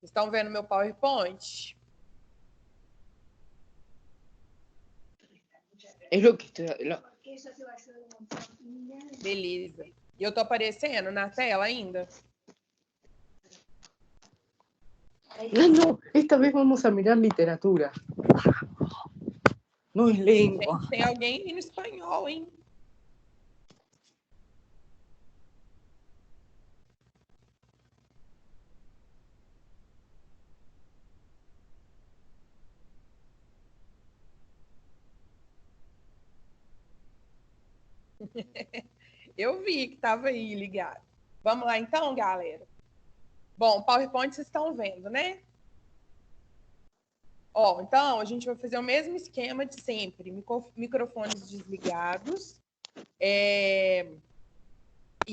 Estão vendo meu PowerPoint? Beleza. E eu tô aparecendo na tela ainda? No, esta vez vamos a mirar literatura. No es lengua. Gente, tem alguém em espanhol, hein? Eu vi que estava aí ligado. Vamos lá então, galera? Bom, PowerPoint vocês estão vendo, né? Ó, então a gente vai fazer o mesmo esquema de sempre. Microfones desligados. E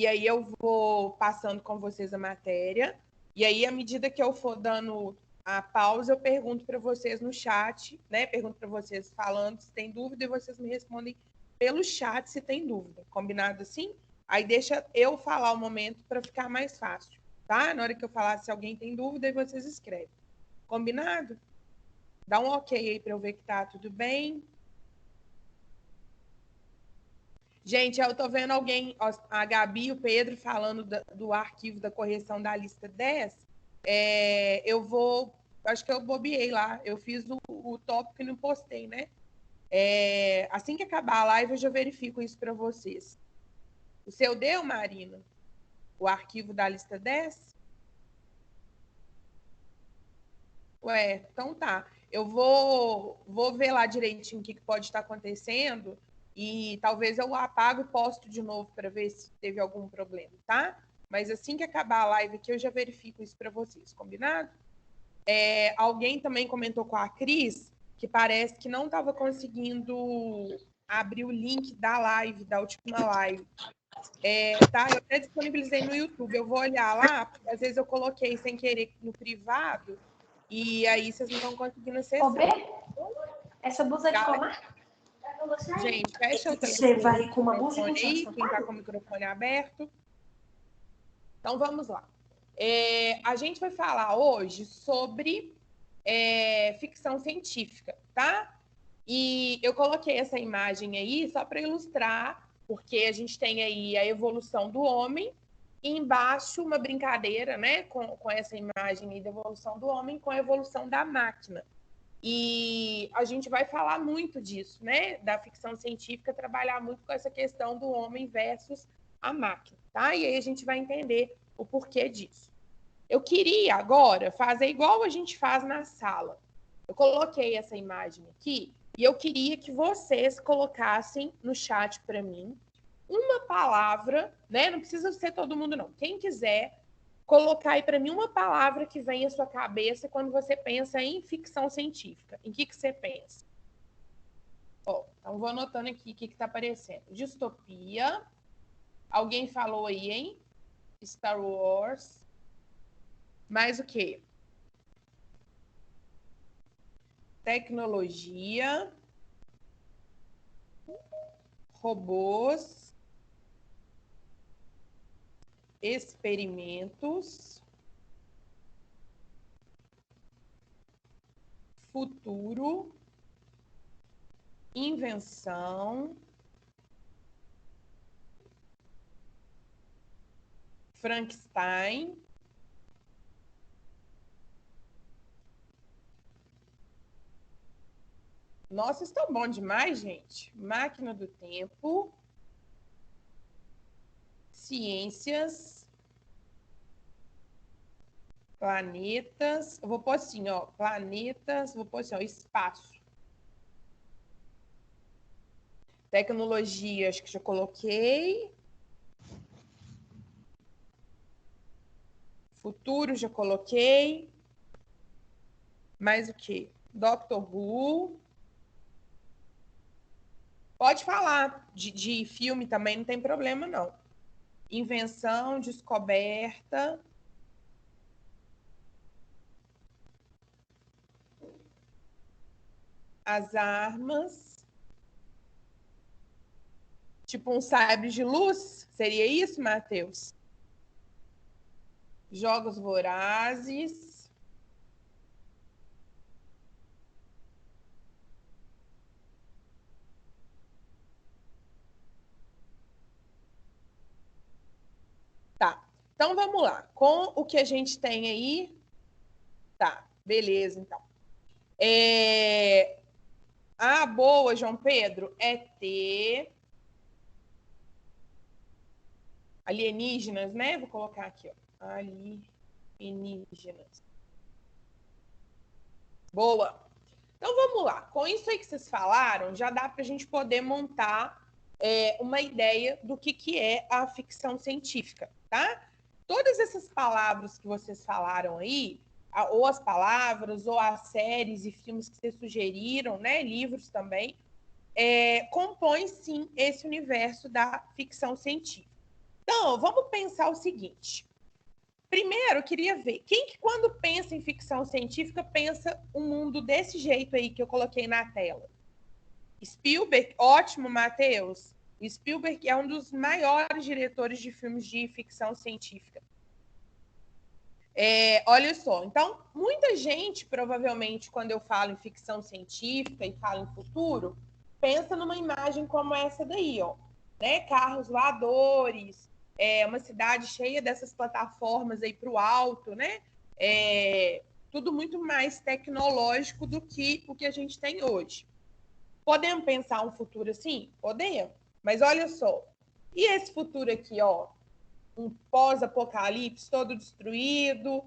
aí eu vou passando com vocês a matéria. E aí, à medida que eu for dando a pausa, eu pergunto para vocês no chat, né? Pergunto para vocês falando se tem dúvida e vocês me respondem pelo chat se tem dúvida. Combinado assim? Aí deixa eu falar o momento para ficar mais fácil, tá? Na hora que eu falar se alguém tem dúvida, aí vocês escrevem. Combinado? Dá um ok aí para eu ver que tá tudo bem. Gente, eu tô vendo alguém, a Gabi e o Pedro, falando do arquivo da correção da lista 10. Acho que eu bobeei lá. Eu fiz o tópico e não postei, né? Assim que acabar a live, eu já verifico isso para vocês. O seu deu, Marina? O arquivo da lista 10? Ué, então tá. Eu vou ver lá direitinho o que pode estar acontecendo e talvez eu apago e posto de novo para ver se teve algum problema, tá? Mas assim que acabar a live aqui, eu já verifico isso para vocês, combinado? Alguém também comentou com a Cris que parece que não estava conseguindo abrir o link da live, da última live. Tá? Eu até disponibilizei no YouTube, eu vou olhar lá, porque às vezes eu coloquei sem querer no privado, e aí vocês não estão conseguindo acessar. Essa blusa é de qual marca? Gente, fecha o Você telefone, vai com uma blusa microfone com aí, quem está com o microfone aberto. Então, vamos lá. A gente vai falar hoje sobre ficção científica, tá? E eu coloquei essa imagem aí só para ilustrar, porque a gente tem aí a evolução do homem, e embaixo uma brincadeira, né, com essa imagem aí da evolução do homem com a evolução da máquina. E a gente vai falar muito disso, né, da ficção científica, trabalhar muito com essa questão do homem versus a máquina, tá? E aí a gente vai entender o porquê disso. Eu queria agora fazer igual a gente faz na sala. Eu coloquei essa imagem aqui e eu queria que vocês colocassem no chat para mim uma palavra, né? Não precisa ser todo mundo, não. Quem quiser colocar aí para mim uma palavra que vem à sua cabeça quando você pensa em ficção científica. Em que você pensa? Então vou anotando aqui o que está aparecendo. Distopia. Alguém falou aí, hein? Star Wars. Mais o quê? Tecnologia. Robôs. Experimentos. Futuro. Invenção. Frankenstein. Nossa, estão bom demais, gente. Máquina do tempo. Ciências. Planetas. Eu vou pôr assim, ó. Planetas. Vou pôr assim, ó. Espaço. Tecnologia, acho que já coloquei. Futuro, já coloquei. Mais o quê? Doctor Who. Pode falar de filme também, não tem problema, não. Invenção, descoberta. As armas. Tipo um sabre de luz? Seria isso, Matheus? Jogos vorazes. Tá. Então, vamos lá. Com o que a gente tem aí... Tá, beleza, então. Boa, João Pedro, é ter... alienígenas, né? Vou colocar aqui, ó. Alienígenas. Boa. Então, vamos lá. Com isso aí que vocês falaram, já dá para a gente poder montar uma ideia do que é a ficção científica, tá? Todas essas palavras que vocês falaram aí, ou as palavras, ou as séries e filmes que vocês sugeriram, né? Livros também, compõem, sim, esse universo da ficção científica. Então, vamos pensar o seguinte. Primeiro, eu queria ver, quem que quando pensa em ficção científica pensa um mundo desse jeito aí que eu coloquei na tela? Spielberg, ótimo, Matheus. O Spielberg é um dos maiores diretores de filmes de ficção científica. Olha só, então, muita gente, provavelmente, quando eu falo em ficção científica e falo em futuro, pensa numa imagem como essa daí, ó, né? Carros voadores, uma cidade cheia dessas plataformas aí para o alto, né? Tudo muito mais tecnológico do que o que a gente tem hoje. Podemos pensar um futuro assim? Podemos. Mas olha só, e esse futuro aqui, ó, um pós-apocalipse todo destruído,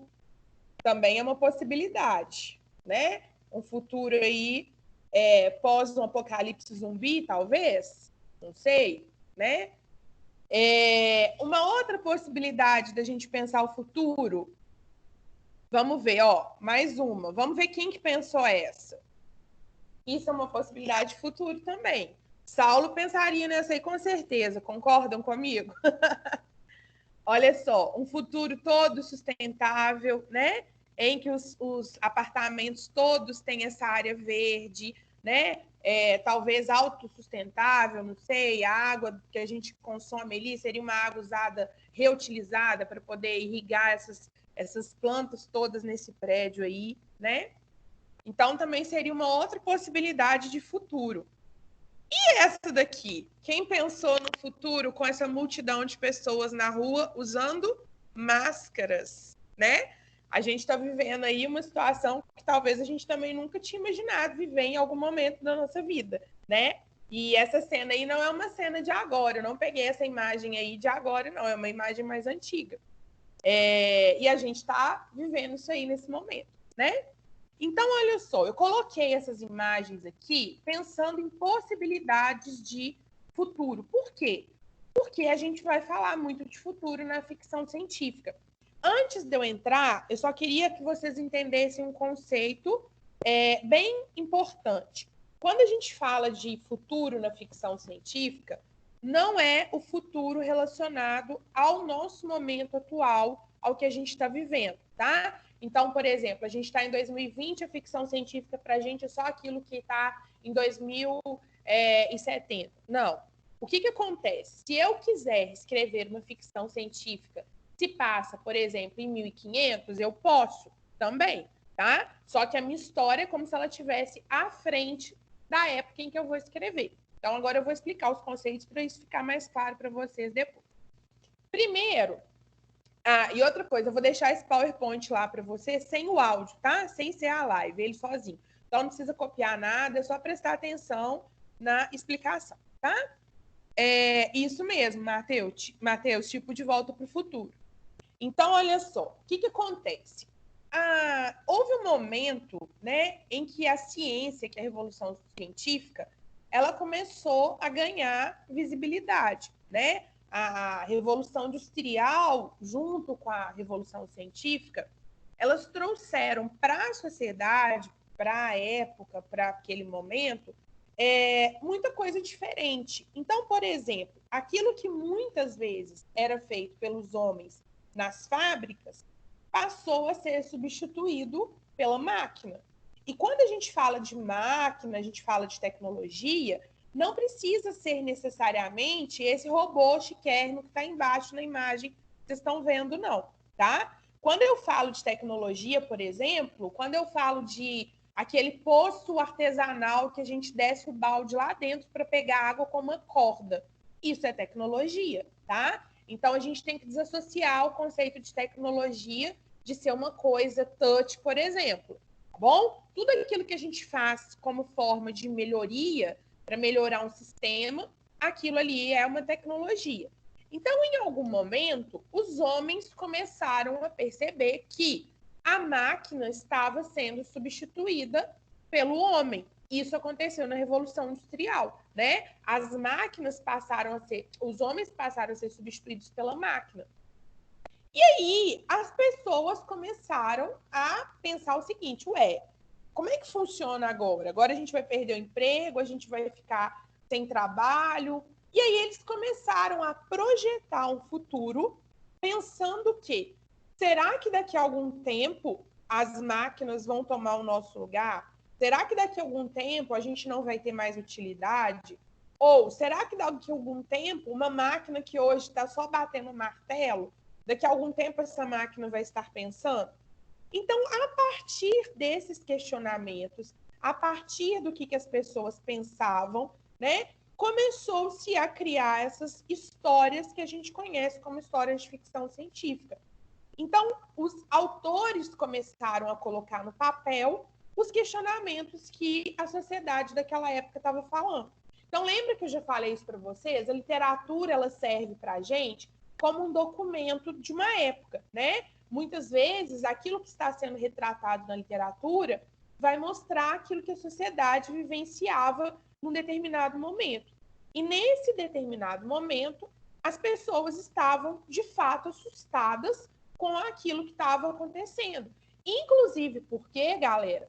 também é uma possibilidade, né? Um futuro aí pós um apocalipse zumbi, talvez, não sei, né? Uma outra possibilidade da gente pensar o futuro, vamos ver, ó, mais uma. Vamos ver quem que pensou essa. Isso é uma possibilidade de futuro também. Saulo pensaria nessa aí com certeza, concordam comigo? Olha só, um futuro todo sustentável, né? Em que os apartamentos todos têm essa área verde, né? Talvez autossustentável, não sei, a água que a gente consome ali seria uma água usada, reutilizada para poder irrigar essas plantas todas nesse prédio aí, né? Então, também seria uma outra possibilidade de futuro. E essa daqui? Quem pensou no futuro com essa multidão de pessoas na rua usando máscaras, né? A gente está vivendo aí uma situação que talvez a gente também nunca tinha imaginado viver em algum momento da nossa vida, né? E essa cena aí não é uma cena de agora, eu não peguei essa imagem aí de agora, não, é uma imagem mais antiga. E a gente está vivendo isso aí nesse momento, né? Então, olha só, eu coloquei essas imagens aqui pensando em possibilidades de futuro. Por quê? Porque a gente vai falar muito de futuro na ficção científica. Antes de eu entrar, eu só queria que vocês entendessem um conceito bem importante. Quando a gente fala de futuro na ficção científica, não é o futuro relacionado ao nosso momento atual, ao que a gente está vivendo, tá? Então, por exemplo, a gente está em 2020, a ficção científica para a gente é só aquilo que está em 2070. Não. O que acontece? Se eu quiser escrever uma ficção científica se passa, por exemplo, em 1500, eu posso também, tá? Só que a minha história é como se ela estivesse à frente da época em que eu vou escrever. Então, agora eu vou explicar os conceitos para isso ficar mais claro para vocês depois. Primeiro, e outra coisa, eu vou deixar esse PowerPoint lá para você sem o áudio, tá? Sem ser a live, ele sozinho. Então, não precisa copiar nada, é só prestar atenção na explicação, tá? Isso mesmo, Matheus, tipo de volta para o futuro. Então, olha só, o que acontece? Houve um momento, né, em que a ciência, que é a revolução científica, ela começou a ganhar visibilidade, né? A Revolução Industrial, junto com a Revolução Científica, elas trouxeram para a sociedade, para a época, para aquele momento, muita coisa diferente. Então, por exemplo, aquilo que muitas vezes era feito pelos homens nas fábricas passou a ser substituído pela máquina. E quando a gente fala de máquina, a gente fala de tecnologia, não precisa ser necessariamente esse robô chiquérrimo que está embaixo na imagem que vocês estão vendo, não, tá? Quando eu falo de tecnologia, por exemplo, quando eu falo de aquele poço artesanal que a gente desce o balde lá dentro para pegar água com uma corda, isso é tecnologia, tá? Então, a gente tem que desassociar o conceito de tecnologia de ser uma coisa touch, por exemplo, tá bom? Tudo aquilo que a gente faz como forma de melhoria, para melhorar um sistema, aquilo ali é uma tecnologia. Então, em algum momento, os homens começaram a perceber que a máquina estava sendo substituída pelo homem. Isso aconteceu na Revolução Industrial, né? As máquinas passaram a ser, os homens passaram a ser substituídos pela máquina. E aí, as pessoas começaram a pensar o seguinte, como é que funciona agora? Agora a gente vai perder o emprego, a gente vai ficar sem trabalho. E aí eles começaram a projetar um futuro pensando que, será que daqui a algum tempo as máquinas vão tomar o nosso lugar? Será que daqui a algum tempo a gente não vai ter mais utilidade? Ou será que daqui a algum tempo uma máquina que hoje está só batendo martelo, daqui a algum tempo essa máquina vai estar pensando? Então, a partir desses questionamentos, a partir do que as pessoas pensavam, né, começou-se a criar essas histórias que a gente conhece como histórias de ficção científica. Então, os autores começaram a colocar no papel os questionamentos que a sociedade daquela época estava falando. Então, lembra que eu já falei isso para vocês? A literatura, ela serve para a gente como um documento de uma época, né? Muitas vezes, aquilo que está sendo retratado na literatura vai mostrar aquilo que a sociedade vivenciava num determinado momento. E nesse determinado momento, as pessoas estavam, de fato, assustadas com aquilo que estava acontecendo. Inclusive porque, galera,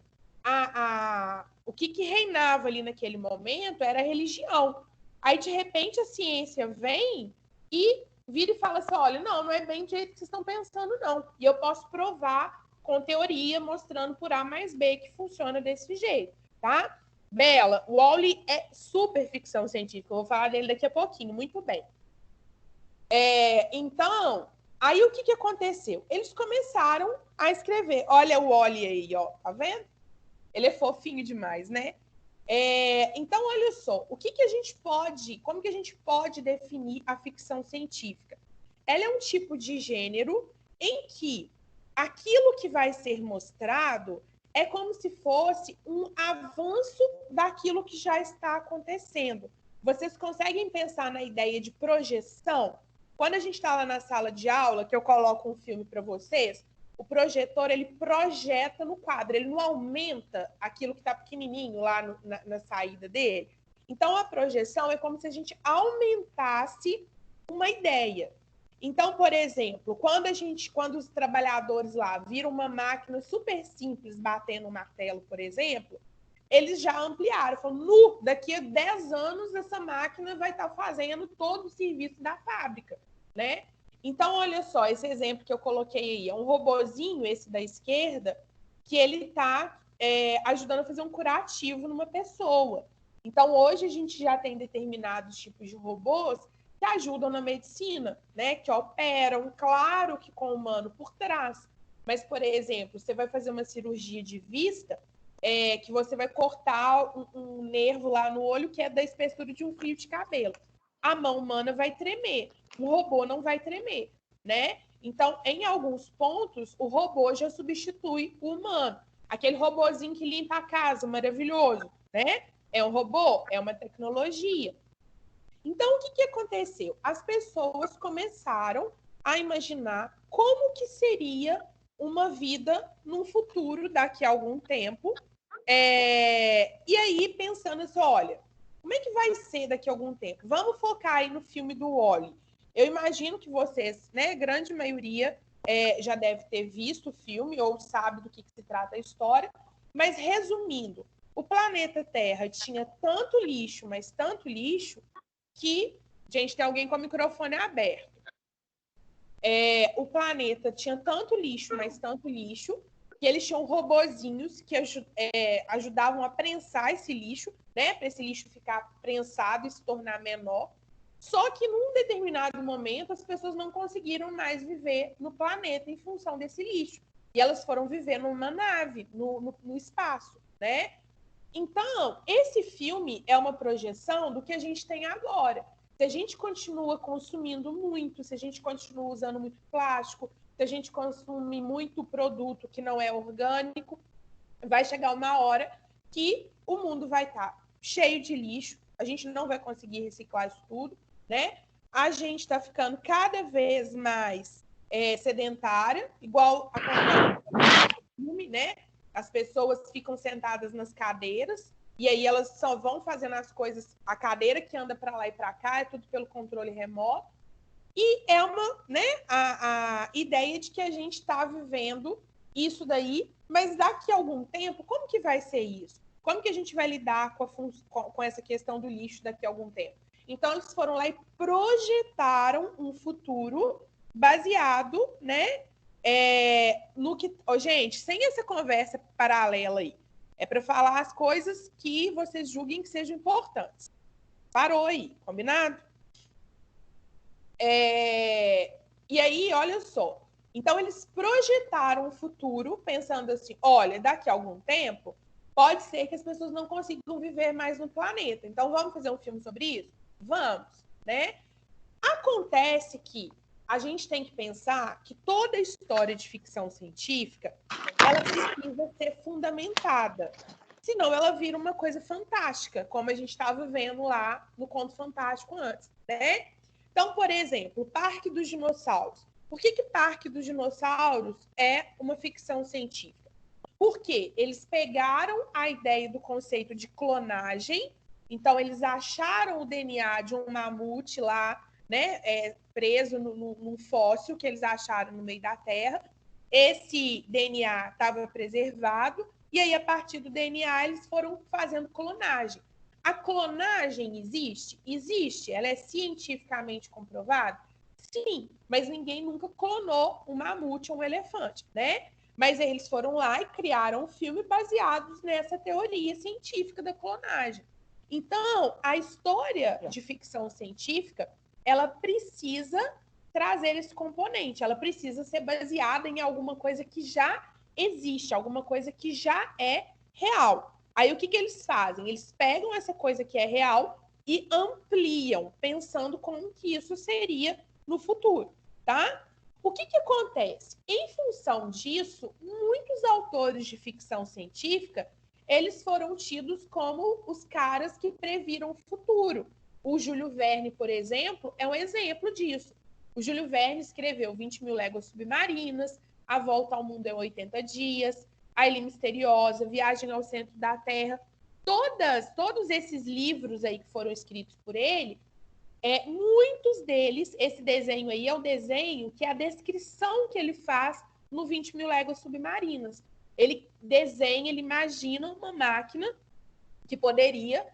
o que reinava ali naquele momento era a religião. Aí, de repente, a ciência vem e vira e fala assim, olha, não é bem do jeito que vocês estão pensando, não. E eu posso provar com teoria, mostrando por A mais B que funciona desse jeito, tá? Bela, o Wall-E é super ficção científica. Eu vou falar dele daqui a pouquinho, muito bem. Então, aí o que aconteceu? Eles começaram a escrever. Olha o Wall-E aí, ó, tá vendo? Ele é fofinho demais, né? Então, olha só, como que a gente pode definir a ficção científica? Ela é um tipo de gênero em que aquilo que vai ser mostrado é como se fosse um avanço daquilo que já está acontecendo. Vocês conseguem pensar na ideia de projeção? Quando a gente está lá na sala de aula, que eu coloco um filme para vocês, o projetor, ele projeta no quadro, ele não aumenta aquilo que está pequenininho lá na saída dele. Então, a projeção é como se a gente aumentasse uma ideia. Então, por exemplo, quando os trabalhadores lá viram uma máquina super simples batendo um martelo, por exemplo, eles já ampliaram, falaram, daqui a 10 anos essa máquina vai estar fazendo todo o serviço da fábrica, né? Então, olha só, esse exemplo que eu coloquei aí, é um robozinho, esse da esquerda, que ele está ajudando a fazer um curativo numa pessoa. Então, hoje a gente já tem determinados tipos de robôs que ajudam na medicina, né? Que operam, claro que com o humano por trás. Mas, por exemplo, você vai fazer uma cirurgia de vista, que você vai cortar um nervo lá no olho que é da espessura de um fio de cabelo. A mão humana vai tremer, o robô não vai tremer, né? Então, em alguns pontos, o robô já substitui o humano. Aquele robozinho que limpa a casa, maravilhoso, né? É um robô? É uma tecnologia. Então, o que aconteceu? As pessoas começaram a imaginar como que seria uma vida num futuro daqui a algum tempo. E aí, pensando assim, olha, como é que vai ser daqui a algum tempo? Vamos focar aí no filme do Wall-E. Eu imagino que vocês, né, grande maioria, já deve ter visto o filme ou sabe do que se trata a história. Mas, resumindo, o planeta Terra tinha tanto lixo, mas tanto lixo, que, gente, tem alguém com o microfone aberto. O planeta tinha tanto lixo, mas tanto lixo, que eles tinham robozinhos que ajudavam a prensar esse lixo, né? Para esse lixo ficar prensado e se tornar menor. Só que num determinado momento as pessoas não conseguiram mais viver no planeta em função desse lixo. E elas foram viver numa nave, no espaço, né? Então, esse filme é uma projeção do que a gente tem agora. se a gente continua consumindo muito, se a gente continua usando muito plástico, se a gente consome muito produto que não é orgânico, vai chegar uma hora que o mundo vai estar cheio de lixo, a gente não vai conseguir reciclar isso tudo, né? A gente está ficando cada vez mais sedentária, igual acontece no filme, né? As pessoas ficam sentadas nas cadeiras e aí elas só vão fazendo as coisas, a cadeira que anda para lá e para cá, é tudo pelo controle remoto. E é uma, né, a ideia de que a gente está vivendo isso daí, mas daqui a algum tempo, como que vai ser isso? Como que a gente vai lidar com essa questão do lixo daqui a algum tempo? Então, eles foram lá e projetaram um futuro baseado, né, no que... Oh, gente, sem essa conversa paralela aí, é para falar as coisas que vocês julguem que sejam importantes. Parou aí, combinado? E aí, olha só. Então, eles projetaram o futuro pensando assim, olha, daqui a algum tempo, pode ser que as pessoas não consigam viver mais no planeta. Então, vamos fazer um filme sobre isso? Vamos, né? Acontece que a gente tem que pensar que toda história de ficção científica, ela precisa ser fundamentada. Senão ela vira uma coisa fantástica, como a gente estava vendo lá no Conto Fantástico antes, né? Então, por exemplo, o Parque dos Dinossauros. Por que Parque dos Dinossauros é uma ficção científica? Porque eles pegaram a ideia do conceito de clonagem, então eles acharam o DNA de um mamute lá, né, preso num fóssil que eles acharam no meio da Terra. Esse DNA estava preservado, e aí, a partir do DNA, eles foram fazendo clonagem. A clonagem existe? Existe. Ela é cientificamente comprovada? Sim, mas ninguém nunca clonou um mamute ou um elefante, né? Mas eles foram lá e criaram um filme baseado nessa teoria científica da clonagem. Então, a história de ficção científica, ela precisa trazer esse componente, ela precisa ser baseada em alguma coisa que já existe, alguma coisa que já é real. Aí o que eles fazem? Eles pegam essa coisa que é real e ampliam, pensando como que isso seria no futuro, tá? O que acontece? Em função disso, muitos autores de ficção científica, eles foram tidos como os caras que previram o futuro. O Júlio Verne, por exemplo, é um exemplo disso. O Júlio Verne escreveu 20 Mil Léguas Submarinas, A Volta ao Mundo em 80 Dias, A Ilha Misteriosa, Viagem ao Centro da Terra. Todos esses livros aí que foram escritos por ele, muitos deles, esse desenho aí é o desenho que é a descrição que ele faz no 20 Mil Léguas Submarinas. Ele desenha, ele imagina uma máquina que poderia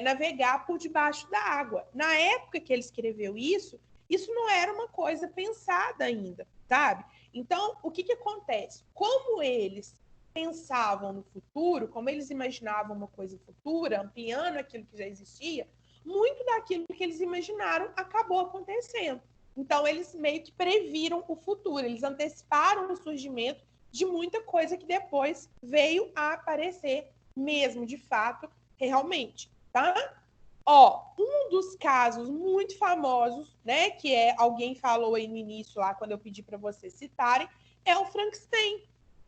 navegar por debaixo da água. Na época que ele escreveu isso não era uma coisa pensada ainda, sabe? Então, o que acontece? Como eles pensavam no futuro, como eles imaginavam uma coisa futura, ampliando aquilo que já existia, muito daquilo que eles imaginaram acabou acontecendo. Então, eles meio que previram o futuro, eles anteciparam o surgimento de muita coisa que depois veio a aparecer mesmo, de fato, realmente, tá? Um dos casos muito famosos, né, que alguém falou aí no início lá, quando eu pedi para vocês citarem, é o Frankenstein.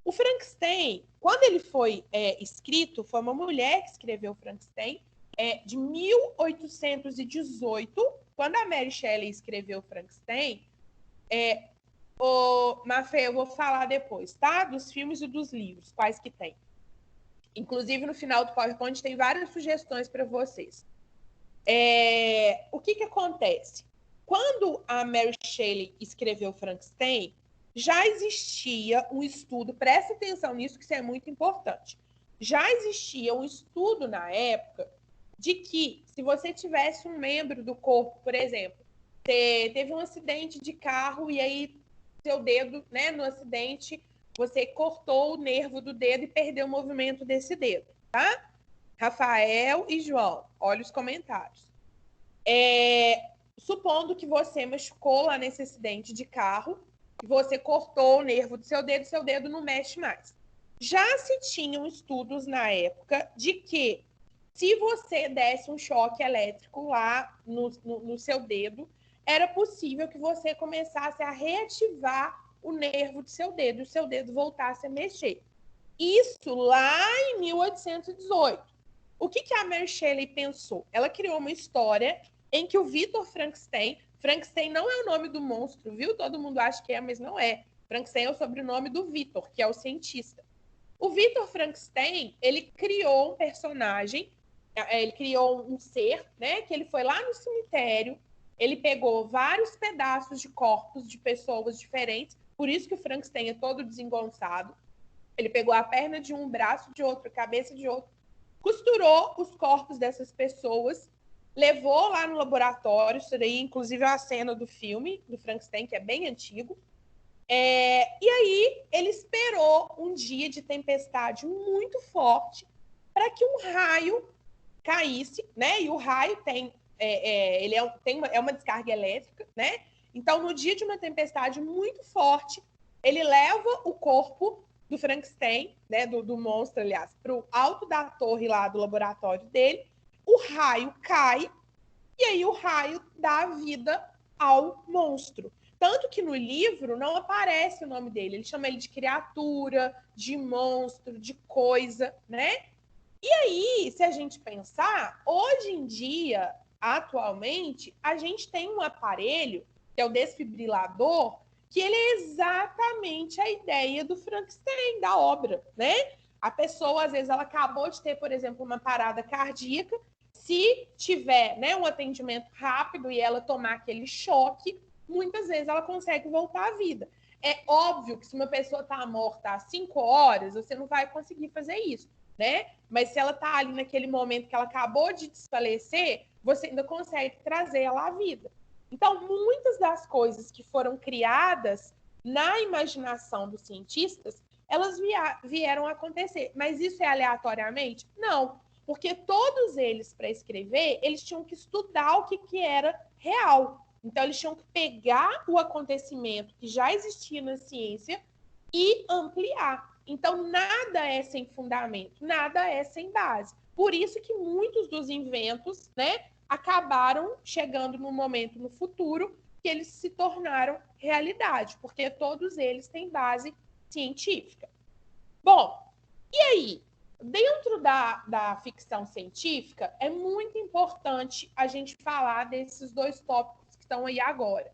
O Frankenstein, quando ele foi escrito, foi uma mulher que escreveu o Frankenstein, de 1818, quando a Mary Shelley escreveu o Frankenstein, Mafê, eu vou falar depois, tá? Dos filmes e dos livros, quais que tem. Inclusive, no final do PowerPoint tem várias sugestões para vocês. O que acontece? Quando a Mary Shelley escreveu Frankenstein, já existia um estudo, presta atenção nisso, que isso é muito importante. Já existia um estudo na época de que, se você tivesse um membro do corpo, por exemplo, teve um acidente de carro e aí seu dedo, né, no acidente, você cortou o nervo do dedo e perdeu o movimento desse dedo, tá? Rafael e João, olha os comentários. Supondo que você machucou lá nesse acidente de carro, você cortou o nervo do seu dedo não mexe mais. Já se tinham estudos na época de que se você desse um choque elétrico lá no seu dedo, era possível que você começasse a reativar o nervo do seu dedo, e o seu dedo voltasse a mexer. Isso lá em 1818. O que a Mary Shelley pensou? Ela criou uma história em que o Victor Frankenstein não é o nome do monstro, viu? Todo mundo acha que é, mas não é. Frankenstein é o sobrenome do Victor, que é o cientista. O Victor Frankenstein, ele criou um personagem, ele criou um ser, né? Que ele foi lá no cemitério, ele pegou vários pedaços de corpos de pessoas diferentes, por isso que o Frankenstein é todo desengonçado. Ele pegou a perna de um, o braço de outro, a cabeça de outro, costurou os corpos dessas pessoas, levou lá no laboratório, isso daí, inclusive, é a cena do filme, do Frankenstein, que é bem antigo. E aí ele esperou um dia de tempestade muito forte para que um raio caísse, né? E o raio é uma descarga elétrica, né? Então, no dia de uma tempestade muito forte, ele leva o corpo do Frankenstein, né? Do monstro, aliás, para o alto da torre lá do laboratório dele. O raio cai e aí o raio dá vida ao monstro. Tanto que no livro não aparece o nome dele. Ele chama ele de criatura, de monstro, de coisa, né? E aí, se a gente pensar, hoje em dia, atualmente, a gente tem um aparelho, que é o desfibrilador, que ele é exatamente a ideia do Frankenstein, da obra, né? A pessoa, às vezes, ela acabou de ter, por exemplo, uma parada cardíaca. Se tiver, né, um atendimento rápido e ela tomar aquele choque, muitas vezes ela consegue voltar à vida. É óbvio que se uma pessoa está morta há 5 horas, você não vai conseguir fazer isso, né? Mas se ela está ali naquele momento que ela acabou de desfalecer, você ainda consegue trazer ela à vida. Então, muitas das coisas que foram criadas na imaginação dos cientistas, elas vieram a acontecer. Mas isso é aleatoriamente? Não. Porque todos eles, para escrever, eles tinham que estudar o que era real. Então, eles tinham que pegar o acontecimento que já existia na ciência e ampliar. Então, nada é sem fundamento, nada é sem base. Por isso que muitos dos inventos, né, acabaram chegando num momento no futuro que eles se tornaram realidade, porque todos eles têm base científica. Bom, e aí? Dentro da ficção científica, é muito importante a gente falar desses dois tópicos que estão aí agora.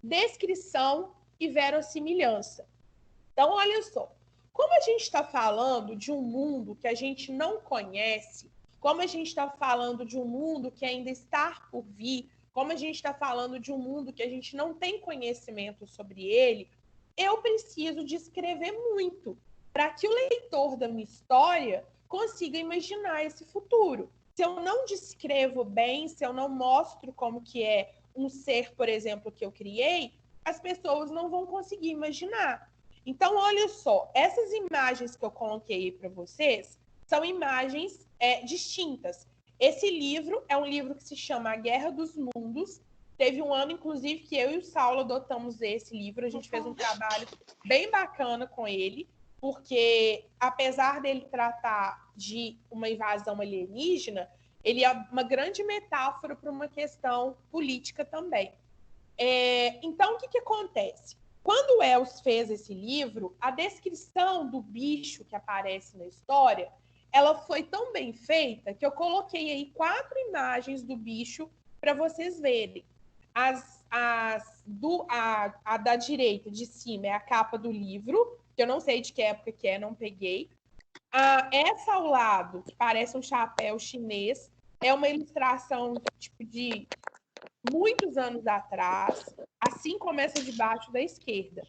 Descrição e verossimilhança. Então, olha só. Como a gente está falando de um mundo que a gente não conhece, como a gente está falando de um mundo que ainda está por vir, como a gente está falando de um mundo que a gente não tem conhecimento sobre ele, eu preciso descrever muito para que o leitor da minha história consiga imaginar esse futuro. Se eu não descrevo bem, se eu não mostro como que é um ser, por exemplo, que eu criei, as pessoas não vão conseguir imaginar. Então, olha só, essas imagens que eu coloquei aí para vocês são imagens distintas. Esse livro é um livro que se chama A Guerra dos Mundos. Teve um ano, inclusive, que eu e o Saulo adotamos esse livro. A gente fez um trabalho bem bacana com ele, porque, apesar dele tratar de uma invasão alienígena, ele é uma grande metáfora para uma questão política também. Então, o que acontece? Quando o Wells fez esse livro, a descrição do bicho que aparece na história, ela foi tão bem feita que eu coloquei aí 4 imagens do bicho para vocês verem. A da direita, de cima, é a capa do livro, que eu não sei de que época que é, não peguei. Essa ao lado, que parece um chapéu chinês, é uma ilustração tipo de muitos anos atrás, assim como essa de baixo da esquerda.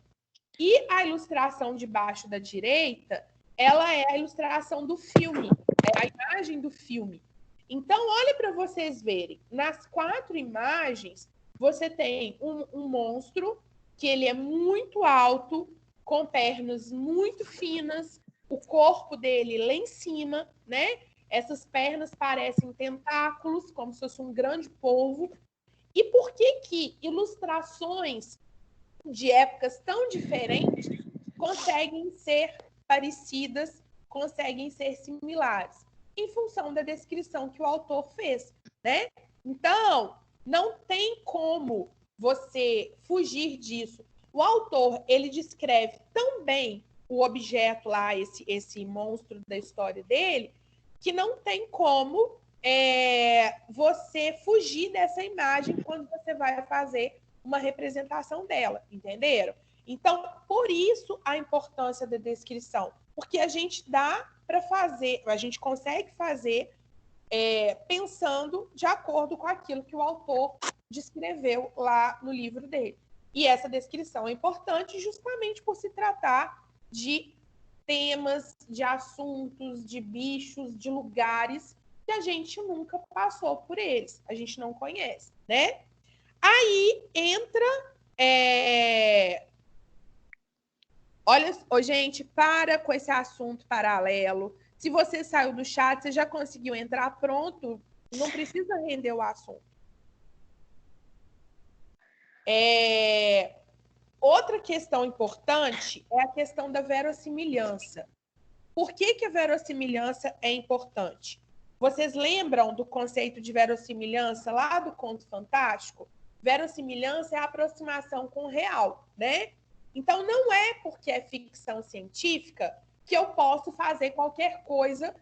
E a ilustração de baixo da direita, ela é a ilustração do filme, é a imagem do filme. Então, olha para vocês verem, nas 4 imagens, você tem um monstro que ele é muito alto, com pernas muito finas, o corpo dele lá em cima, né? Essas pernas parecem tentáculos, como se fosse um grande polvo. E por que ilustrações de épocas tão diferentes conseguem ser parecidas, conseguem ser similares? em função da descrição que o autor fez, né? Então, não tem como você fugir disso. O autor, ele descreve tão bem o objeto lá, esse monstro da história dele, que não tem como você fugir dessa imagem quando você vai fazer uma representação dela, entenderam? Então, por isso a importância da descrição, porque a gente dá para fazer, a gente consegue fazer pensando de acordo com aquilo que o autor descreveu lá no livro dele. E essa descrição é importante justamente por se tratar de temas, de assuntos, de bichos, de lugares que a gente nunca passou por eles, a gente não conhece, né? Aí entra... Olha, gente, para com esse assunto paralelo. Se você saiu do chat, você já conseguiu entrar pronto, não precisa render o assunto. Outra questão importante é a questão da verossimilhança. Por que a verossimilhança é importante? Vocês lembram do conceito de verossimilhança lá do Conto Fantástico? Verossimilhança é a aproximação com o real, né? Então, não é porque é ficção científica que eu posso fazer qualquer coisa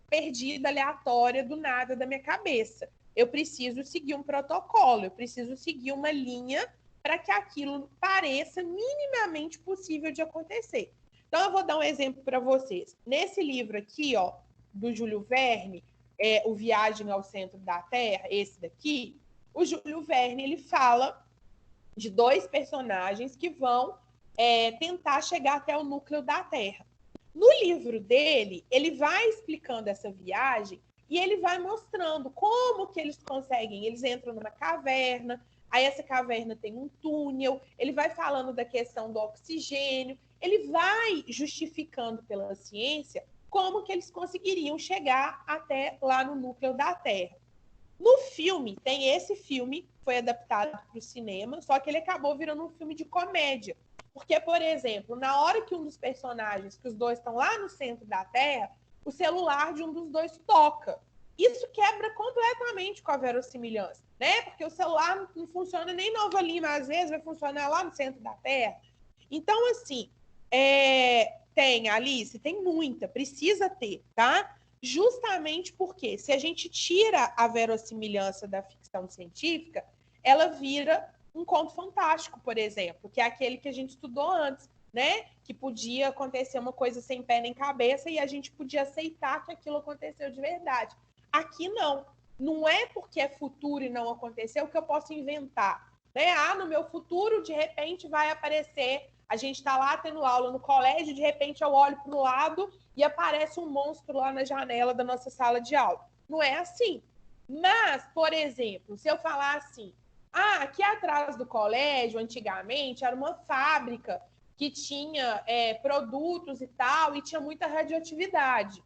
perdida, aleatória, do nada da minha cabeça. Eu preciso seguir um protocolo, eu preciso seguir uma linha para que aquilo pareça minimamente possível de acontecer. Então, eu vou dar um exemplo para vocês. Nesse livro aqui, ó, do Júlio Verne, O Viagem ao Centro da Terra, esse daqui, o Júlio Verne, ele fala de dois personagens que vão tentar chegar até o núcleo da Terra. No livro dele, ele vai explicando essa viagem e ele vai mostrando como que eles conseguem. Eles entram numa caverna, aí essa caverna tem um túnel, ele vai falando da questão do oxigênio, ele vai justificando pela ciência como que eles conseguiriam chegar até lá no núcleo da Terra. No filme, tem esse filme, foi adaptado para o cinema, só que ele acabou virando um filme de comédia. Porque, por exemplo, na hora que um dos personagens, que os dois estão lá no centro da Terra, o celular de um dos dois toca. Isso quebra completamente com a verossimilhança, né? Porque o celular não funciona nem em Nova Lima, às vezes vai funcionar lá no centro da Terra. Então, assim, tem, Alice, tem muita, precisa ter, tá? Justamente porque se a gente tira a verossimilhança da ficção científica, ela vira um conto fantástico, por exemplo, que é aquele que a gente estudou antes, né? Que podia acontecer uma coisa sem pé nem cabeça e a gente podia aceitar que aquilo aconteceu de verdade. Aqui não. Não é porque é futuro e não aconteceu que eu posso inventar, né? No meu futuro, de repente, vai aparecer... A gente está lá tendo aula no colégio, de repente eu olho para o lado e aparece um monstro lá na janela da nossa sala de aula. Não é assim. Mas, por exemplo, se eu falar assim, aqui atrás do colégio, antigamente, era uma fábrica que tinha produtos e tal, e tinha muita radioatividade.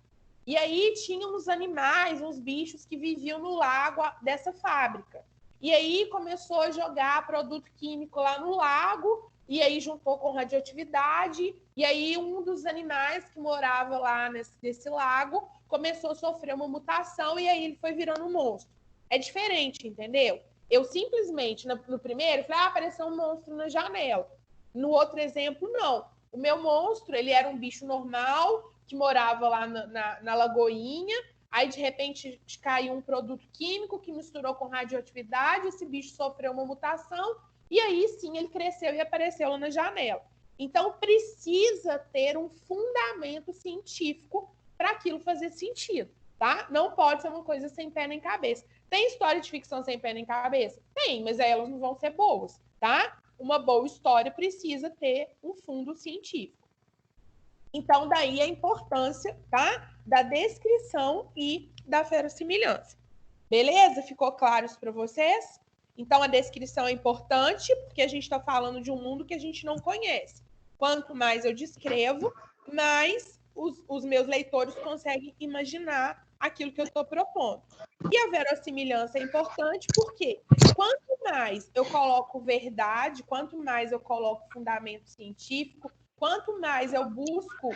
E aí tinha uns animais, uns bichos que viviam no lago dessa fábrica. E aí começou a jogar produto químico lá no lago, e aí juntou com radioatividade, e aí um dos animais que morava lá nesse lago começou a sofrer uma mutação, e aí ele foi virando um monstro. É diferente, entendeu? Eu simplesmente, no primeiro, falei, apareceu um monstro na janela. No outro exemplo, não. O meu monstro, ele era um bicho normal, que morava lá na lagoinha, aí de repente caiu um produto químico que misturou com radioatividade, esse bicho sofreu uma mutação, e aí sim ele cresceu e apareceu lá na janela. Então precisa ter um fundamento científico para aquilo fazer sentido, tá? Não pode ser uma coisa sem pé nem cabeça. Tem história de ficção sem pé nem cabeça? Tem, mas aí elas não vão ser boas, tá? Uma boa história precisa ter um fundo científico. Então, daí a importância, tá? Da descrição e da verossimilhança. Beleza? Ficou claro isso para vocês? Então, a descrição é importante, porque a gente está falando de um mundo que a gente não conhece. Quanto mais eu descrevo, mais os meus leitores conseguem imaginar aquilo que eu estou propondo. E a verossimilhança é importante porque quanto mais eu coloco verdade, quanto mais eu coloco fundamento científico, quanto mais eu busco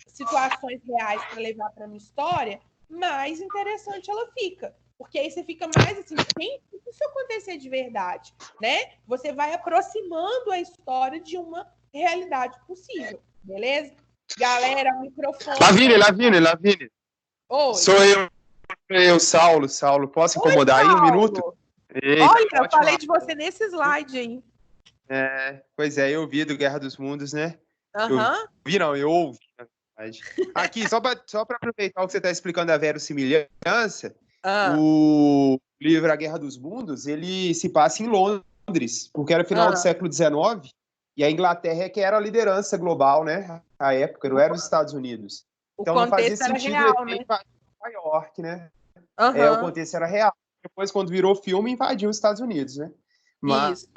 situações reais para levar para minha história, mais interessante ela fica. Porque aí você fica mais assim, gente, se isso acontecer de verdade, né? Você vai aproximando a história de uma realidade possível, beleza? Galera, o microfone. Lavínia. Oi. Sou eu, Saulo. Posso incomodar aí um minuto? Eita, olha, eu falei falar. de você nesse slide aí. Pois é, eu vi do Guerra dos Mundos, né? Eu ouvi, na verdade. Aqui, só para aproveitar o que você está explicando da verossimilhança, o livro A Guerra dos Mundos, ele se passa em Londres, porque era final do século XIX, e a Inglaterra é que era a liderança global, né? À época, não era os Estados Unidos. Então não fazia sentido real, invadir Nova York, né? Uhum. O contexto era real. Depois, quando virou filme, invadiu os Estados Unidos, né? Mas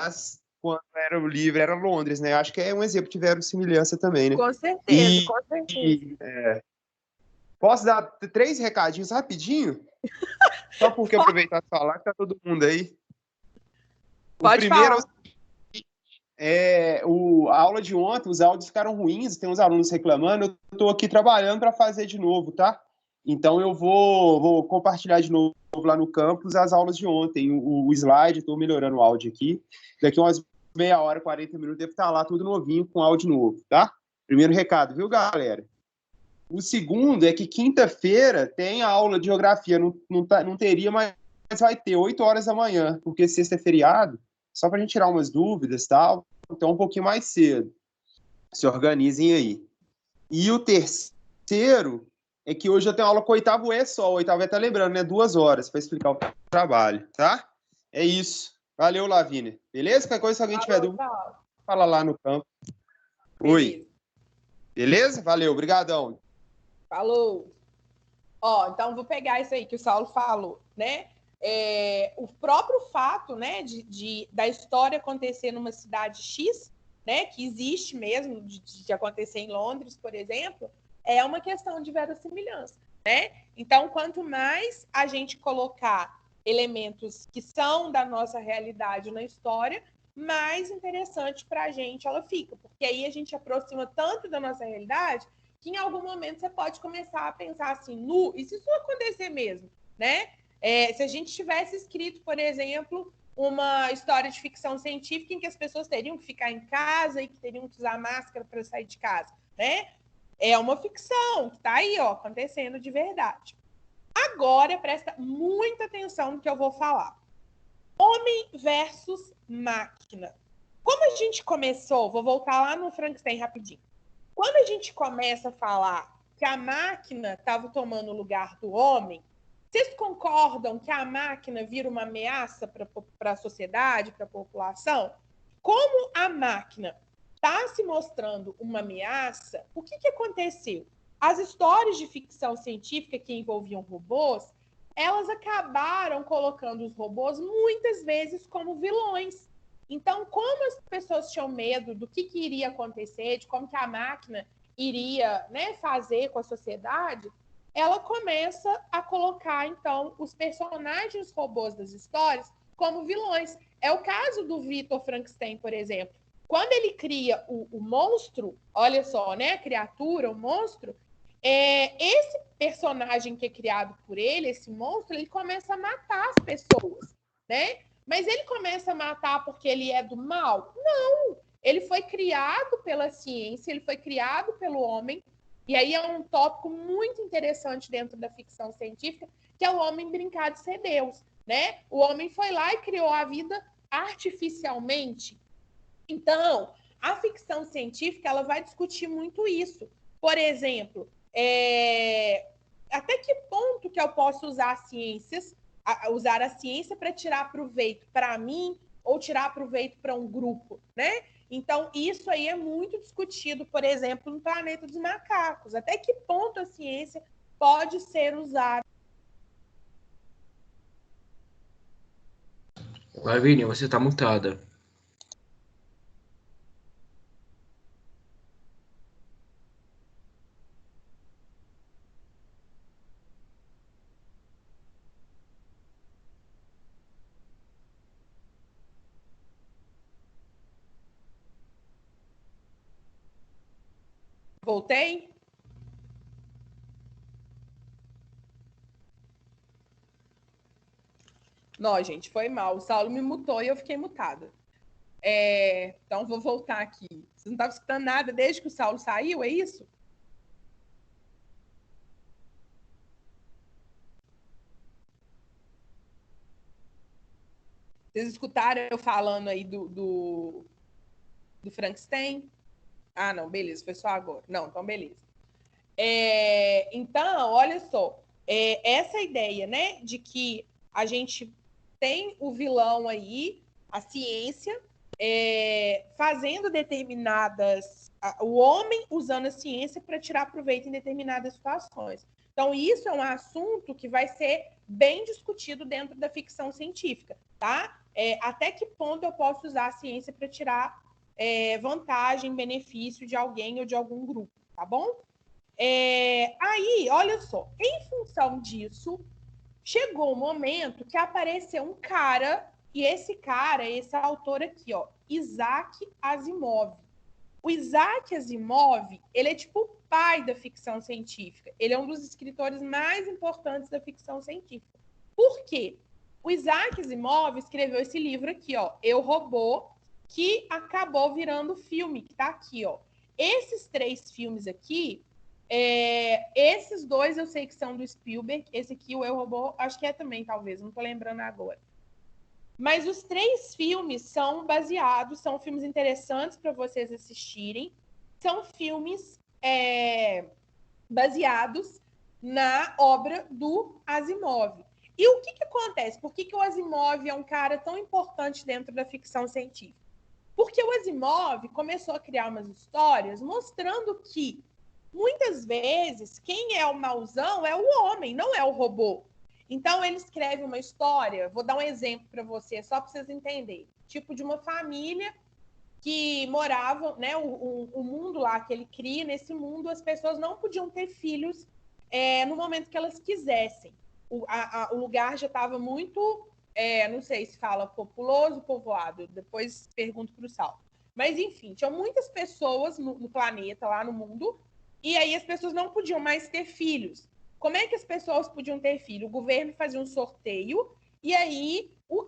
quando era o livro, era Londres, né? Acho que é um exemplo de verossimilhança também, né? Com certeza, com certeza. Posso dar 3 recadinhos rapidinho? Só porque aproveitar e falar que tá todo mundo aí. Pode falar. A aula de ontem, os áudios ficaram ruins, tem uns alunos reclamando, eu estou aqui trabalhando para fazer de novo, tá? Então eu vou compartilhar de novo lá no campus as aulas de ontem, o slide, estou melhorando o áudio aqui. Daqui umas meia hora, 40 minutos, deve estar lá tudo novinho, com áudio novo, tá? Primeiro recado, viu, galera? O segundo é que quinta-feira tem a aula de geografia, não teria, mas vai ter, 8 horas da manhã, porque sexta é feriado, só para a gente tirar umas dúvidas e tal, então um pouquinho mais cedo. Se organizem aí. E o terceiro é que hoje eu tenho aula com o oitavo E só, o oitavo E tá lembrando, né? 2 horas para explicar o trabalho, tá? É isso. Valeu, Lavínia. Beleza? Qualquer coisa, se alguém tiver dúvida, fala lá no campo. Oi. Beleza? Valeu, obrigadão. Falou. Então vou pegar isso aí que o Saulo falou, né? O próprio fato, né, da história acontecer numa cidade X, né, que existe mesmo de acontecer em Londres, por exemplo, é uma questão de verossimilhança, né? Então, quanto mais a gente colocar elementos que são da nossa realidade na história, mais interessante para a gente ela fica, porque aí a gente aproxima tanto da nossa realidade que em algum momento você pode começar a pensar assim, e se isso acontecer mesmo, né? Se a gente tivesse escrito, por exemplo, uma história de ficção científica em que as pessoas teriam que ficar em casa e que teriam que usar máscara para sair de casa, né? É uma ficção que está aí, acontecendo de verdade. Agora, presta muita atenção no que eu vou falar. Homem versus máquina. Como a gente começou, vou voltar lá no Frankenstein rapidinho. Quando a gente começa a falar que a máquina estava tomando o lugar do homem, vocês concordam que a máquina vira uma ameaça para a sociedade, para a população? Como a máquina está se mostrando uma ameaça, o que aconteceu? As histórias de ficção científica que envolviam robôs, elas acabaram colocando os robôs muitas vezes como vilões. Então, como as pessoas tinham medo do que iria acontecer, de como que a máquina iria, né, fazer com a sociedade, ela começa a colocar, então, os personagens robôs das histórias como vilões. É o caso do Victor Frankenstein, por exemplo. Quando ele cria o monstro, olha só, né, a criatura, o monstro, esse personagem que é criado por ele, esse monstro, ele começa a matar as pessoas, né? Mas ele começa a matar porque ele é do mal? Não! Ele foi criado pela ciência, ele foi criado pelo homem, e aí é um tópico muito interessante dentro da ficção científica, que é o homem brincar de ser Deus, né? O homem foi lá e criou a vida artificialmente. Então, a ficção científica, ela vai discutir muito isso. Por exemplo, até que ponto que eu posso usar a ciência para tirar proveito para mim ou tirar proveito para um grupo, né? Então, isso aí é muito discutido, por exemplo, no Planeta dos Macacos. Até que ponto a ciência pode ser usada? Lavínia, você está mutada. Voltei? Não, gente, foi mal. O Saulo me mutou e eu fiquei mutada. Então, vou voltar aqui. Vocês não estavam escutando nada desde que o Saulo saiu, é isso? Vocês escutaram eu falando aí do Frankenstein? Ah, não, beleza, foi só agora. Não, então beleza. Então, olha só, essa ideia, né, de que a gente tem o vilão aí, a ciência, fazendo determinadas... O homem usando a ciência para tirar proveito em determinadas situações. Então, isso é um assunto que vai ser bem discutido dentro da ficção científica, tá? Até que ponto eu posso usar a ciência para tirar vantagem, benefício de alguém ou de algum grupo, tá bom? Aí, olha só, em função disso, chegou um momento que apareceu um cara, e esse cara, esse autor aqui, ó, Isaac Asimov. O Isaac Asimov, ele é tipo o pai da ficção científica. Ele é um dos escritores mais importantes da ficção científica. Por quê? O Isaac Asimov escreveu esse livro aqui, ó, Eu, Robô, que acabou virando filme, que tá aqui, ó. Esses 3 filmes aqui, esses 2 eu sei que são do Spielberg, esse aqui, o Eu, Robô, acho que é também, talvez, não tô lembrando agora. Mas os 3 filmes são baseados, são filmes interessantes para vocês assistirem, são filmes baseados na obra do Asimov. E o que acontece? Por que o Asimov é um cara tão importante dentro da ficção científica? Porque o Asimov começou a criar umas histórias mostrando que, muitas vezes, quem é o mauzão é o homem, não é o robô. Então, ele escreve uma história, vou dar um exemplo para você, só para vocês entenderem. Tipo de uma família que morava, né, o mundo lá que ele cria, nesse mundo as pessoas não podiam ter filhos no momento que elas quisessem. O lugar já estava muito, não sei se fala populoso, povoado, depois pergunto para o Sal. Mas, enfim, tinham muitas pessoas no planeta, lá no mundo, e aí as pessoas não podiam mais ter filhos. Como é que as pessoas podiam ter filho? O governo fazia um sorteio, e aí os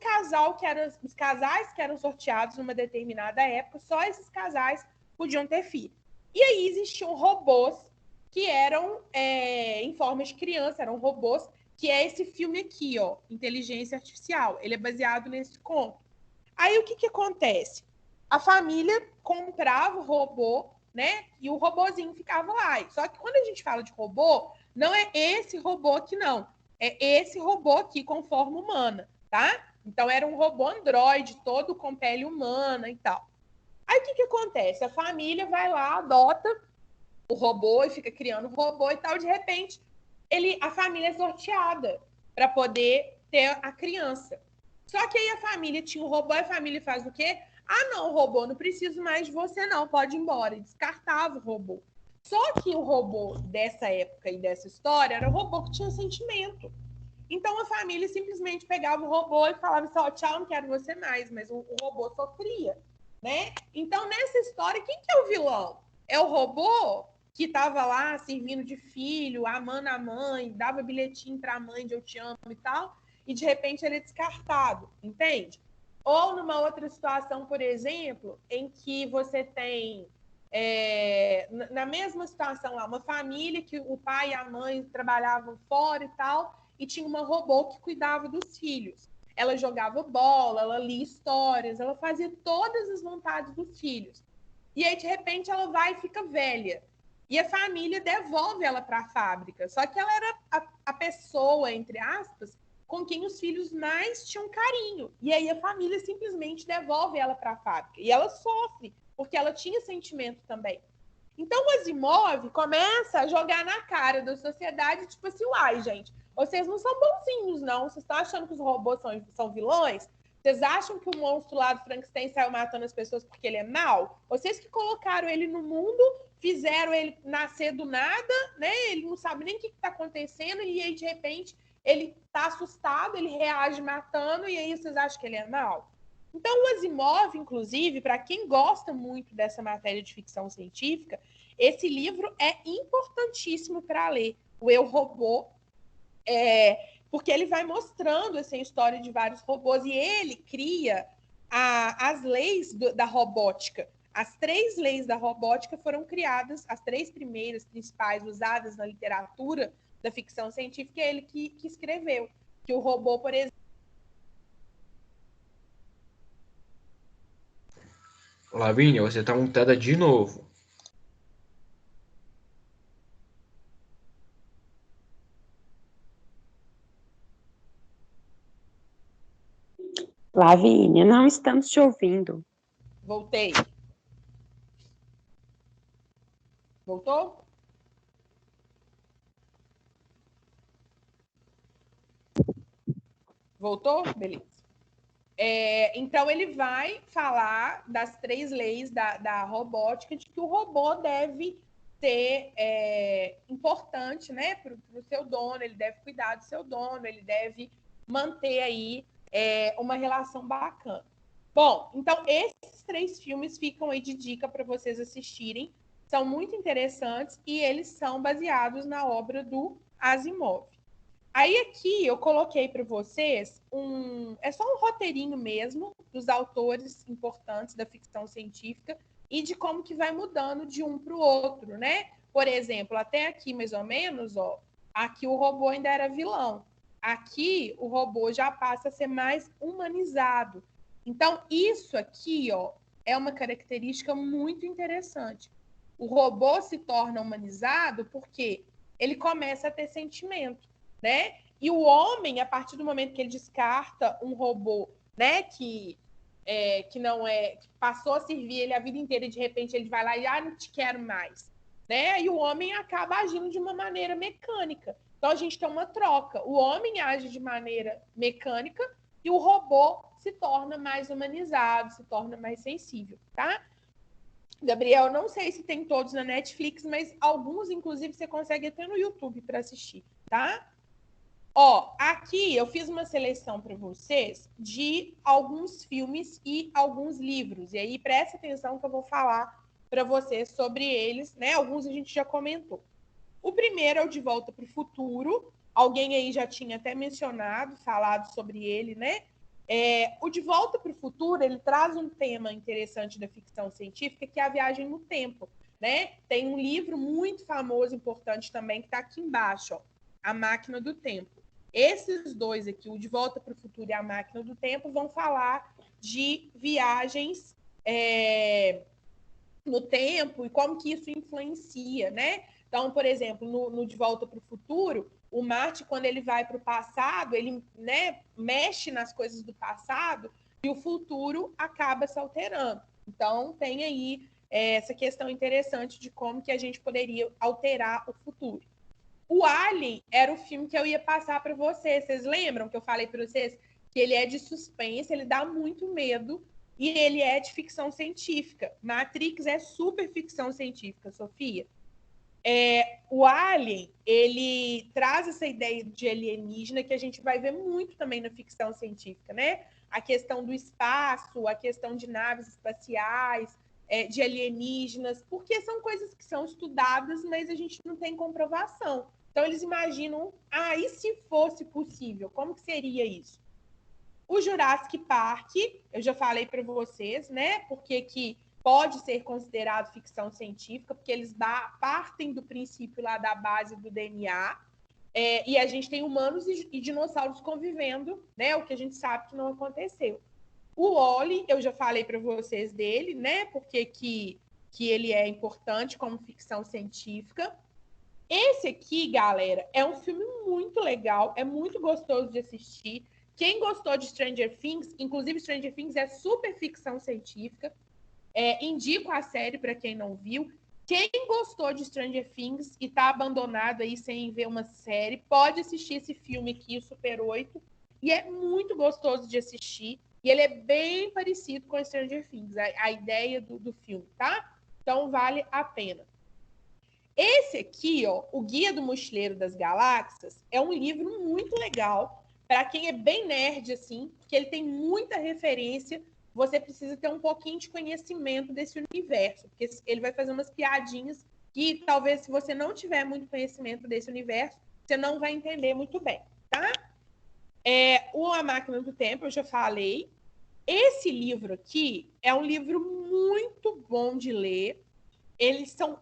casais que eram sorteados numa determinada época, só esses casais podiam ter filho. E aí existiam robôs que eram em forma de criança, eram robôs, que é esse filme aqui, ó, Inteligência Artificial. Ele é baseado nesse conto. Aí o que acontece? A família comprava o robô, né? E o robozinho ficava lá. Só que quando a gente fala de robô, não é esse robô aqui, não. É esse robô aqui com forma humana, tá? Então era um robô androide, todo com pele humana e tal. Aí o que acontece? A família vai lá, adota o robô e fica criando o robô e tal. De repente, a família é sorteada para poder ter a criança. Só que aí a família tinha o robô e a família faz o quê? Ah, não, robô, não preciso mais de você, não, pode ir embora. E descartava o robô. Só que o robô dessa época e dessa história era um robô que tinha sentimento. Então a família simplesmente pegava o robô e falava assim, ó, tchau, não quero você mais, mas o robô sofria, né? Então nessa história, quem que é o vilão? É o robô que estava lá servindo de filho, amando a mãe, dava bilhetinho para a mãe de eu te amo e tal, e de repente ele é descartado, entende? Ou numa outra situação, por exemplo, em que você tem, na mesma situação lá, uma família que o pai e a mãe trabalhavam fora e tal, e tinha uma robô que cuidava dos filhos. Ela jogava bola, ela lia histórias, ela fazia todas as vontades dos filhos. E aí, de repente, ela vai e fica velha. E a família devolve ela para a fábrica. Só que ela era a pessoa, entre aspas, com quem os filhos mais tinham carinho. E aí a família simplesmente devolve ela para a fábrica. E ela sofre, porque ela tinha sentimento também. Então o Asimov começa a jogar na cara da sociedade, tipo assim, uai, gente, vocês não são bonzinhos, não. Vocês estão achando que os robôs são vilões? Vocês acham que o monstro lá do Frankenstein saiu matando as pessoas porque ele é mau? Vocês que colocaram ele no mundo, fizeram ele nascer do nada, né? Ele não sabe nem o que está acontecendo, e aí, de repente, ele está assustado, ele reage matando, e aí vocês acham que ele é mau? Então, o Asimov, inclusive, para quem gosta muito dessa matéria de ficção científica, esse livro é importantíssimo para ler. O Eu, Robô, porque ele vai mostrando essa história de vários robôs e ele cria as leis da robótica. As 3 leis da robótica foram criadas, as 3 primeiras principais usadas na literatura da ficção científica, é ele que escreveu. Que o robô, por exemplo... Lavínia, você tá mutada de novo. Lavínia, não estamos te ouvindo. Voltei. Voltou? Voltou? Beleza. Então, ele vai falar das 3 leis da robótica, de que o robô deve ser importante, né, para o seu dono, ele deve cuidar do seu dono, ele deve manter aí uma relação bacana. Bom, então, esses 3 filmes ficam aí de dica para vocês assistirem, são muito interessantes e eles são baseados na obra do Asimov. Aí aqui eu coloquei para vocês é só um roteirinho mesmo dos autores importantes da ficção científica e de como que vai mudando de um para o outro, né? Por exemplo, até aqui mais ou menos, ó, aqui o robô ainda era vilão. Aqui o robô já passa a ser mais humanizado. Então isso aqui, ó, é uma característica muito interessante. O robô se torna humanizado porque ele começa a ter sentimento, né? E o homem, a partir do momento que ele descarta um robô, né, que não que passou a servir ele a vida inteira e de repente ele vai lá e não te quero mais, né? E o homem acaba agindo de uma maneira mecânica. Então a gente tem uma troca. O homem age de maneira mecânica e o robô se torna mais humanizado, se torna mais sensível, tá? Gabriel, não sei se tem todos na Netflix, mas alguns, inclusive, você consegue até no YouTube para assistir, tá? Ó, aqui eu fiz uma seleção para vocês de alguns filmes e alguns livros. E aí, presta atenção que eu vou falar para vocês sobre eles, né? Alguns a gente já comentou. O primeiro é o De Volta para o Futuro. Alguém aí já tinha até mencionado, falado sobre ele, né? O De Volta para o Futuro, ele traz um tema interessante da ficção científica, que é a viagem no tempo, né? Tem um livro muito famoso, importante também, que está aqui embaixo, ó, A Máquina do Tempo. Esses 2 aqui, o De Volta para o Futuro e A Máquina do Tempo, vão falar de viagens no tempo e como que isso influencia, né? Então, por exemplo, no De Volta para o Futuro, o Marty, quando ele vai para o passado, ele, né, mexe nas coisas do passado e o futuro acaba se alterando. Então, tem aí essa questão interessante de como que a gente poderia alterar o futuro. O Alien era o filme que eu ia passar para vocês. Vocês lembram que eu falei para vocês que ele é de suspense, ele dá muito medo e ele é de ficção científica. Matrix é super ficção científica, Sofia. O Alien, ele traz essa ideia de alienígena que a gente vai ver muito também na ficção científica, né? A questão do espaço, a questão de naves espaciais, de alienígenas, porque são coisas que são estudadas, mas a gente não tem comprovação. Então, eles imaginam, e se fosse possível, como que seria isso? O Jurassic Park, eu já falei para vocês, né? Porque que pode ser considerado ficção científica, porque eles partem do princípio lá da base do DNA, e a gente tem humanos e dinossauros convivendo, né? O que a gente sabe que não aconteceu. O Wall-E, eu já falei para vocês dele, né? Porque que ele é importante como ficção científica. Esse aqui, galera, é um filme muito legal, é muito gostoso de assistir. Quem gostou de Stranger Things, inclusive Stranger Things é super ficção científica, indico a série para quem não viu. Quem gostou de Stranger Things e está abandonado aí sem ver uma série, pode assistir esse filme aqui, o Super 8, e é muito gostoso de assistir. E ele é bem parecido com Stranger Things, a ideia do filme, tá? Então, vale a pena. Esse aqui, ó, O Guia do Mochileiro das Galáxias, é um livro muito legal para quem é bem nerd, assim, porque ele tem muita referência você precisa ter um pouquinho de conhecimento desse universo, porque ele vai fazer umas piadinhas que talvez, se você não tiver muito conhecimento desse universo, você não vai entender muito bem, tá? A Máquina do Tempo, eu já falei. Esse livro aqui é um livro muito bom de ler.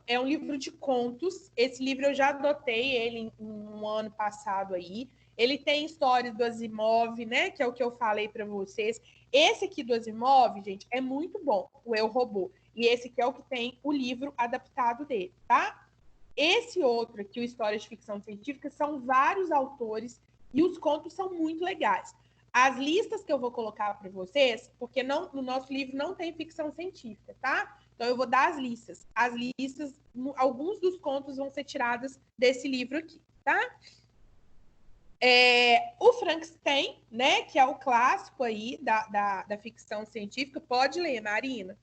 É um livro de contos. Esse livro eu já adotei ele um ano passado aí. Ele tem histórias do Asimov, né? Que é o que eu falei para vocês. Esse aqui do Asimov, gente, é muito bom, o Eu, Robô. E esse aqui é o que tem o livro adaptado dele, tá? Esse outro aqui, o História de Ficção Científica, são vários autores e os contos são muito legais. As listas que eu vou colocar para vocês, porque no nosso livro não tem ficção científica, tá? Então eu vou dar as listas. As listas, alguns dos contos vão ser tirados desse livro aqui, tá? O Frankenstein, né, que é o clássico aí da ficção científica, pode ler, Marina.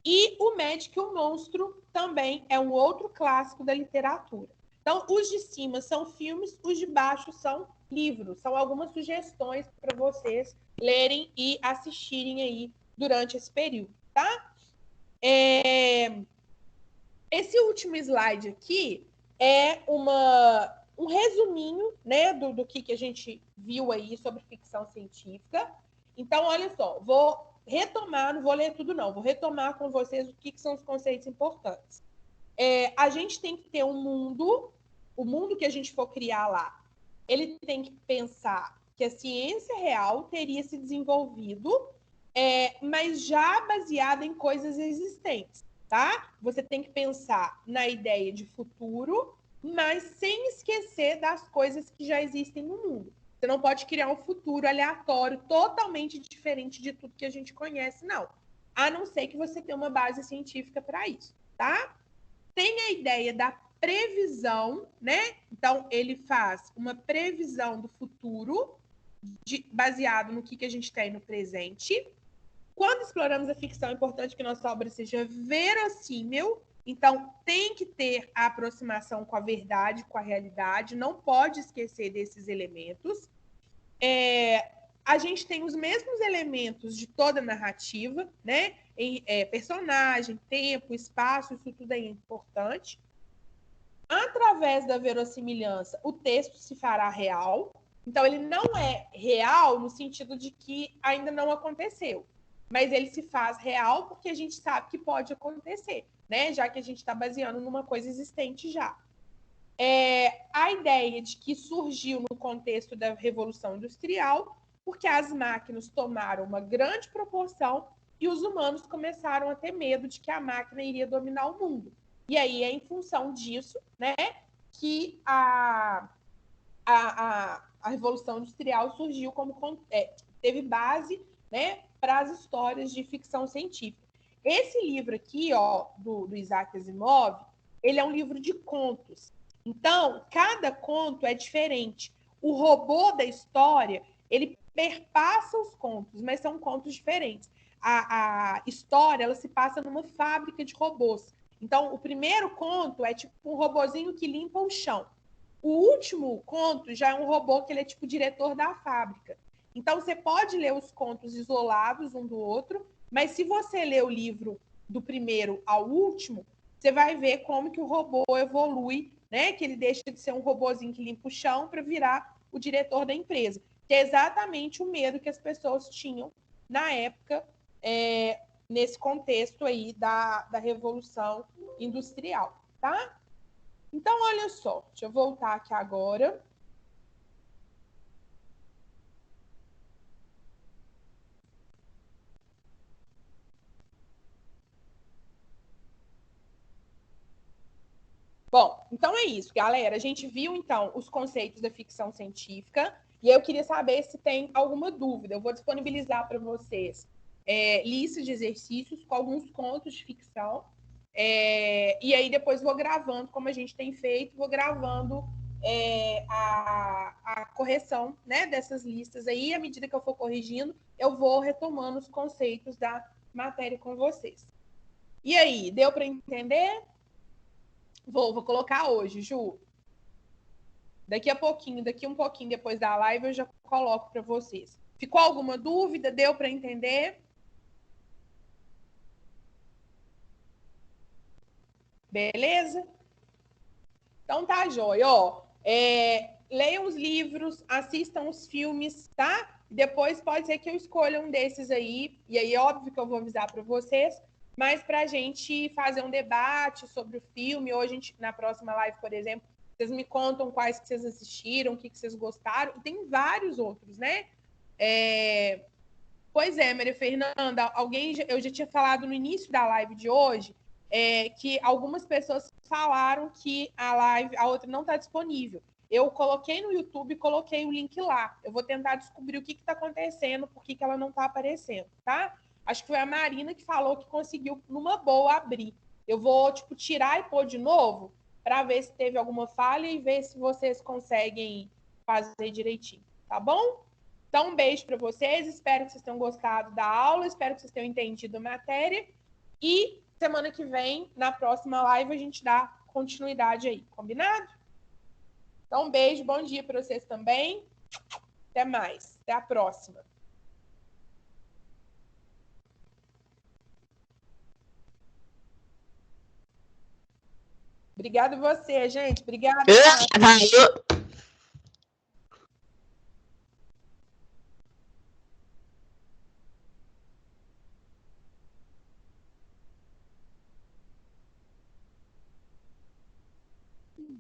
E O Médico e o Monstro também é um outro clássico da literatura. Então, os de cima são filmes, os de baixo são livros. São algumas sugestões para vocês lerem e assistirem aí durante esse período, tá? Esse último slide aqui é um resuminho, né, do que a gente viu aí sobre ficção científica. Então, olha só, vou retomar, não vou ler tudo não, vou retomar com vocês o que são os conceitos importantes. A gente tem que ter um mundo, o mundo que a gente for criar lá, ele tem que pensar que a ciência real teria se desenvolvido, mas já baseada em coisas existentes, tá? Você tem que pensar na ideia de futuro, mas sem esquecer das coisas que já existem no mundo. Você não pode criar um futuro aleatório, totalmente diferente de tudo que a gente conhece, não. A não ser que você tenha uma base científica para isso, tá? Tem a ideia da previsão, né? Então, ele faz uma previsão do futuro baseado no que a gente tem no presente. Quando exploramos a ficção, é importante que nossa obra seja verossímil. Então, tem que ter a aproximação com a verdade, com a realidade. Não pode esquecer desses elementos. A gente tem os mesmos elementos de toda a narrativa, né? Personagem, tempo, espaço, isso tudo é importante. Através da verossimilhança, o texto se fará real. Então, ele não é real no sentido de que ainda não aconteceu, mas ele se faz real porque a gente sabe que pode acontecer, né? Já que a gente está baseando numa coisa existente já. A ideia de que surgiu no contexto da Revolução Industrial, porque as máquinas tomaram uma grande proporção e os humanos começaram a ter medo de que a máquina iria dominar o mundo. E aí é em função disso, né, que a Revolução Industrial surgiu teve base, né, para as histórias de ficção científica. Esse livro aqui, ó, do Isaac Asimov, ele é um livro de contos. Então, cada conto é diferente. O robô da história, ele perpassa os contos, mas são contos diferentes. A história, ela se passa numa fábrica de robôs. Então, o primeiro conto é tipo um robozinho que limpa o chão. O último conto já é um robô que ele é tipo diretor da fábrica. Então, você pode ler os contos isolados um do outro, mas se você ler o livro do primeiro ao último, você vai ver como que o robô evolui, né? Que ele deixa de ser um robozinho que limpa o chão para virar o diretor da empresa. Que é exatamente o medo que as pessoas tinham na época, nesse contexto aí da Revolução Industrial, tá? Então, olha só, deixa eu voltar aqui agora. Bom, então é isso, galera. A gente viu, então, os conceitos da ficção científica e eu queria saber se tem alguma dúvida. Eu vou disponibilizar para vocês lista de exercícios com alguns contos de ficção e aí depois vou gravando, como a gente tem feito, vou gravando a correção, né, dessas listas aí. À medida que eu for corrigindo, eu vou retomando os conceitos da matéria com vocês. E aí, deu para entender? Vou colocar hoje, Ju. Daqui um pouquinho depois da live, eu já coloco para vocês. Ficou alguma dúvida? Deu para entender? Beleza? Então tá, joia. Ó, leiam os livros, assistam os filmes, tá? Depois pode ser que eu escolha um desses aí, e aí é óbvio que eu vou avisar para vocês, mas para a gente fazer um debate sobre o filme, ou a gente, na próxima live, por exemplo, vocês me contam quais que vocês assistiram, o que vocês gostaram, e tem vários outros, né? Pois é, Maria Fernanda, eu já tinha falado no início da live de hoje, que algumas pessoas falaram que a outra não está disponível. Eu coloquei no YouTube, coloquei o link lá. Eu vou tentar descobrir o que está acontecendo, por que ela não está aparecendo, tá? Acho que foi a Marina que falou que conseguiu, numa boa, abrir. Eu vou, tirar e pôr de novo para ver se teve alguma falha e ver se vocês conseguem fazer direitinho, tá bom? Então, um beijo para vocês. Espero que vocês tenham gostado da aula, espero que vocês tenham entendido a matéria. E semana que vem, na próxima live, a gente dá continuidade aí, combinado? Então, um beijo, bom dia para vocês também. Até mais. Até a próxima. Obrigada a você, gente. Obrigada. Valeu.